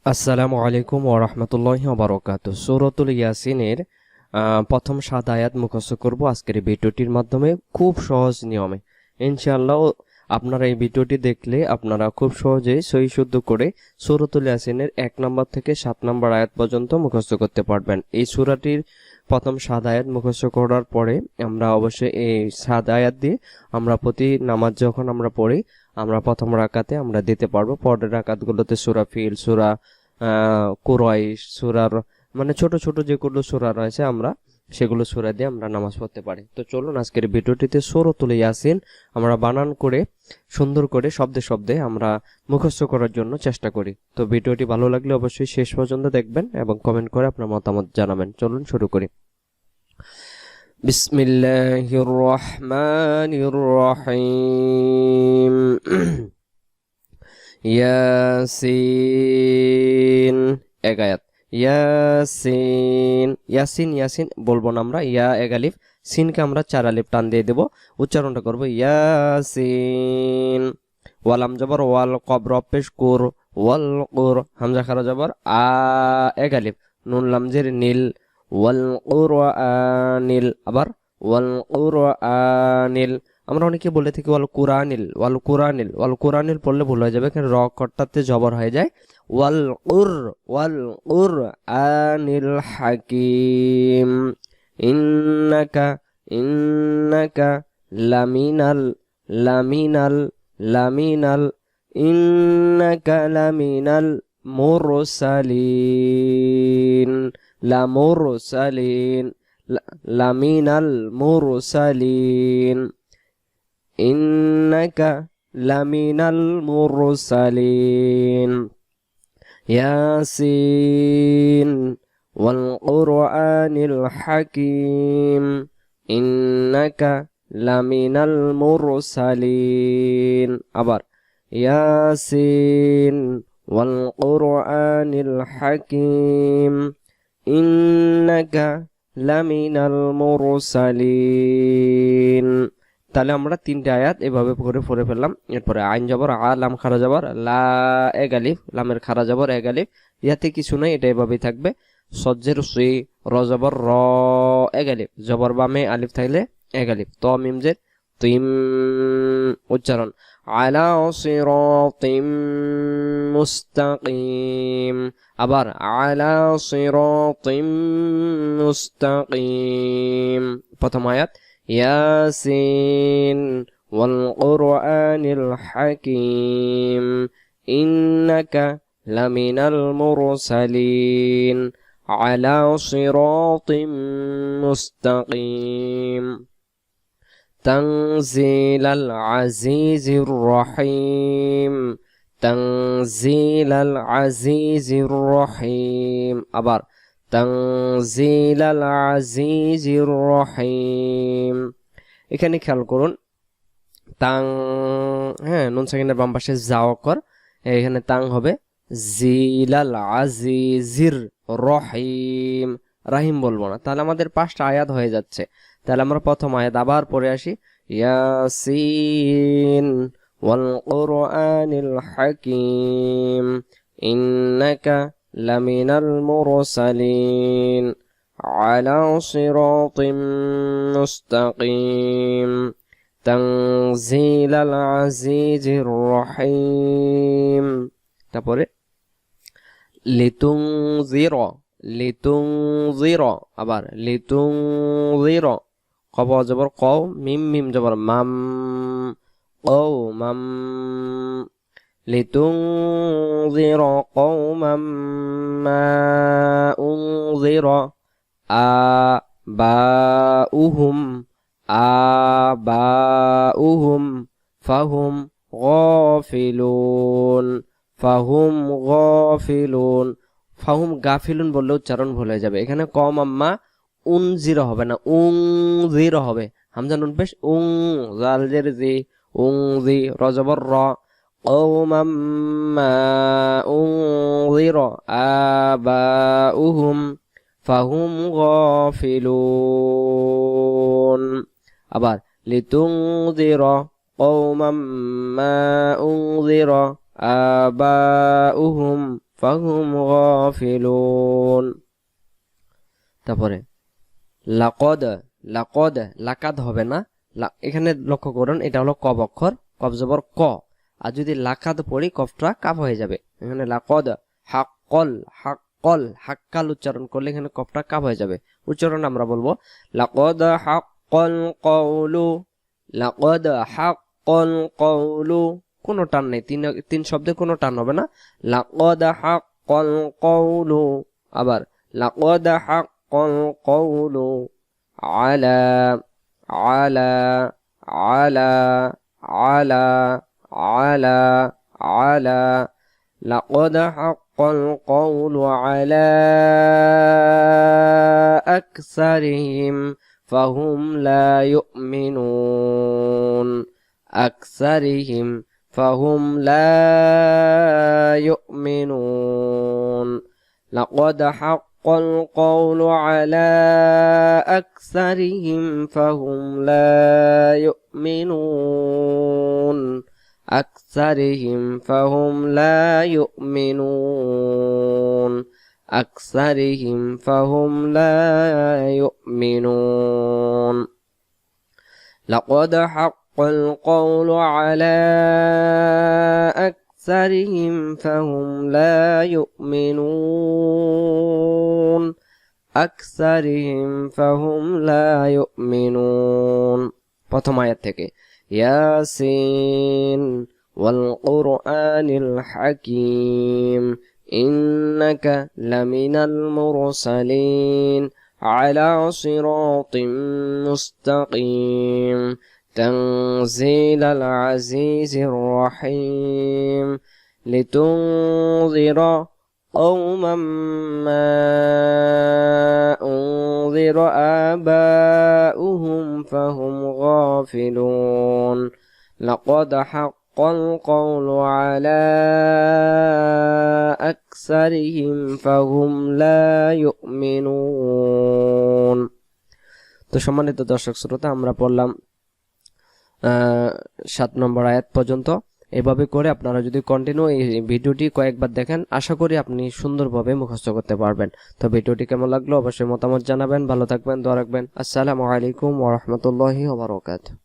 আসসালামু আলাইকুম ওয়া রাহমাতুল্লাহি ওয়া বারাকাতুহু। সূরাতুল ইয়াসিনের প্রথম 7 আয়াত মুখস্থ করব আজকের এই ভিডিওটির মাধ্যমে, খুব সহজ নিয়মে। ইনশাআল্লাহ আপনারা এই ভিডিওটি দেখলে আপনারা খুব সহজেই সহি শুদ্ধ করে সূরাতুল ইয়াসিনের 1 নম্বর থেকে 7 নম্বর আয়াত পর্যন্ত মুখস্থ করতে পারবেন। এই সূরাটির প্রথম 7 আয়াত মুখস্থ করার পরে আমরা অবশ্যই এই 7 আয়াত দিয়ে আমরা প্রতি নামাজ যখন আমরা পড়ি, আমরা প্রথম রাকাতে আমরা দিতে পারবো। পরের রাকাতগুলোতে সূরা ফিল, সূরা কুরাইশ, সূরার মানে ছোট ছোট যেগুলো সূরা রয়েছে আমরা সেগুলো সূরা দিয়ে আমরা নামাজ পড়তে পারি। তো চলুন আজকের ভিডিওটিতে সূরাতুল ইয়াসিন আমরা বানান করে সুন্দর করে শব্দে শব্দে আমরা মুখস্থ করার জন্য চেষ্টা করি। তো ভিডিওটি ভালো লাগলে অবশ্যই শেষ পর্যন্ত দেখবেন এবং কমেন্ট করে আপনার মতামত জানাবেন। চলুন শুরু করি। বিসমিল্লাহির রহমানির রহিম। ইয়াসিন, এক আয়াত। ইয়াসিন, ইয়াসিন ইয়াসিন বলবো না আমরা, ইয়া এক আলিফ, সিনকে আমরা 4 আলিফ টান দিয়ে দেব, উচ্চারণটা করবো ইয়াসিন। ওয়ালাম জবর ওয়াল, কব রব পেশ কুর, ওয়াল কুর, হামজা খারা জবর আ, এক আলিফ, নুন লাম জের নীল, ওয়াল কুরআনিল, আবার ওয়াল কুরআনিল। আমরা অনেকে বলে থাকি ওয়াল কুরআনিল, ওয়াল কুরআনিল, ওয়াল কুরআনিল পড়লে ভুল হয়ে যাবে, কারণ র কটটাতে জবর হয়ে যায়। ওয়াল কুরআনিল হাকিম। ইন্নাকা ইন্নাকা লামিনাল লামিনাল লামিনাল ইন্নাকা লামিনাল মুরসালিন, লামুরসালিন, লামিনাল মুরসালিন, ইন্নাকা লামিনাল মুরসালিন। ইয়াসিন ওয়াল কুরআনিল হাকিম, ইন্নাকা লামিনাল মুরসালিন। আবার ইয়াসিন ওয়াল কুরআনিল হাকিম, ইন্নাকা লামিনাল মুরসালিন। তাহলে আমরা 3টে আয়াত এভাবে করে পড়ে ফেললাম। এরপরে আইন জবর আ, লাম খারা জবর লা, এক আলিফ, লামের খারা জবর এক আলিফ, ইয়াতে কিছু নাই, এটা এভাবেই থাকবে। সজ্জের সুই, র জবর র, এক আলিফ, জবর বামে আলিফ থাকলে এক আলিফ, ত মিম জের তিম, উচ্চারণ আলা সিরাতিম মুস্তাকিম। আবার আলা সিরাতিম মুস্তাকিম। প্রথম আয়াত ইয়াসিন ওয়াল কুরআনিল হাকিম, ইন্নাকা লামিনাল মুরসালিন আলা সিরাতিম মুস্তাকিম। তানজিলাল আজিজির রহিম, তানজিলাল আজিজির রহিম। আবার তানজিলাল আজিজির রহিম। এখানে খেয়াল করুন, তাং, হ্যাঁ, নুন সাকিনের বাম পাশে যাওয়াকর, এখানে তাং হবে জিলাল আজিজির রহিম, রাহিম বলবো না, তাহলে আমাদের 5টা আয়াত হয়ে যাচ্ছে। তাহলে আমরা প্রথম আয়াত আবার পড়ে আসি। ইয়াসিন ওয়াল কুরআনিল হাকিম, ইন্নাকা লামিনাল মুরসালিন আলা সিরাতিম মুস্তাকিম, তানজিলাল আজিজির রহিম। তারপরে লিতুনজিরা, লিতুনজিরা, আবার লিতুনজিরা, কব জবর ক, মিম মিম জবর মাম, কওমাম, লিতুনজিরা কওমাম মা উনজিরা আবাউহুম, আবাউহুম ফাহুম গাফিলুন, ফাহুম গাফিলুন। ফাহুম গাফিলুন বললে উচ্চারণ ভুল হয়ে যাবে, এখানে কম আম্মা উন জিরো হবে না, উং জিরো হবে, হামজা নুন পেশ উং, জাল জের জি, উং জি, র জবর র, কওমাম মা উনজিরা আবাউহুম ফাহুম গাফিলুন। আবার লিতুনজিরা কওমাম মা উনজিরা আবাউহুম ফাহুম গাফিলুন। তারপরে লাকদ, লাকদ, লাকাদ হবে না, এখানে লক্ষ্য করুন এটা হলো কব অক্ষর, কব জবর ক। আর যদি লাকাদ পড়ি কফটা কাফ হয়ে যাবে। এখানে লাকদ, হাক্কল, হাক্কল, হাক্কাল উচ্চারণ করলে এখানে কফটা কাফ হয়ে যাবে। উচ্চারণ আমরা বলবো লাকদ হাক্কল কওলু, লাকদ হাক্কল কওলু, কোনো টান নেই, তিন শব্দে কোনো টান হবে না। লাকদ হাক্কল কওলু, আবার লাকদ হাক্কল কওলু আলা, আলা, আলা, আলা, আলা, আলা, লাকদ হাক্কল কওলু আলা আকসারিহিম ফাহুম লা ইউমিনুন, আকসারিহিম ফাহুম লা ইউমিনুন, লাকদ হাক্কাল কওলু আলা আকসারিহিম ফাহুম লা ইউমিনুন, আকসারিহিম ফাহুম লা ইউমিনুন, আকসারিহিম ফাহুম লা ইউমিনুন, লাকদ হাক্কাল কওলু আলা আকসারিহিম ফাহুম লা ইউমিনুন, আকসারিহিম ফাহুম লা ইউমিনুন। প্রথম আয়াত থেকে ইয়াসিন ওয়াল কুরআনিল হাকীম ইন্নাকা লামিনাল মুরসালিন আলা সিরাতিম মুস্তাকিম তানজিলাল আজিজির রহিম লিতুনজিরা قوما ما أنذر آباؤهم فهم غافلون لقد حق القول على أكثرهم فهم لا يؤمنون। তো সম্মানিত দর্শক শ্রোতা, আমরা পড়লাম 7 নম্বর আয়াত পর্যন্ত। এভাবে করে আপনারা যদি কন্টিনিউ এই ভিডিওটি কয়েকবার দেখেন, আশা করি আপনি সুন্দরভাবে মুখস্থ করতে পারবেন। তো ভিডিওটি কেমন লাগলো অবশ্যই মতামত জানাবেন। ভালো থাকবেন, দোয়া রাখবেন। আসসালামু আলাইকুম ওয়া রাহমাতুল্লাহি ওয়া বারাকাতুহু।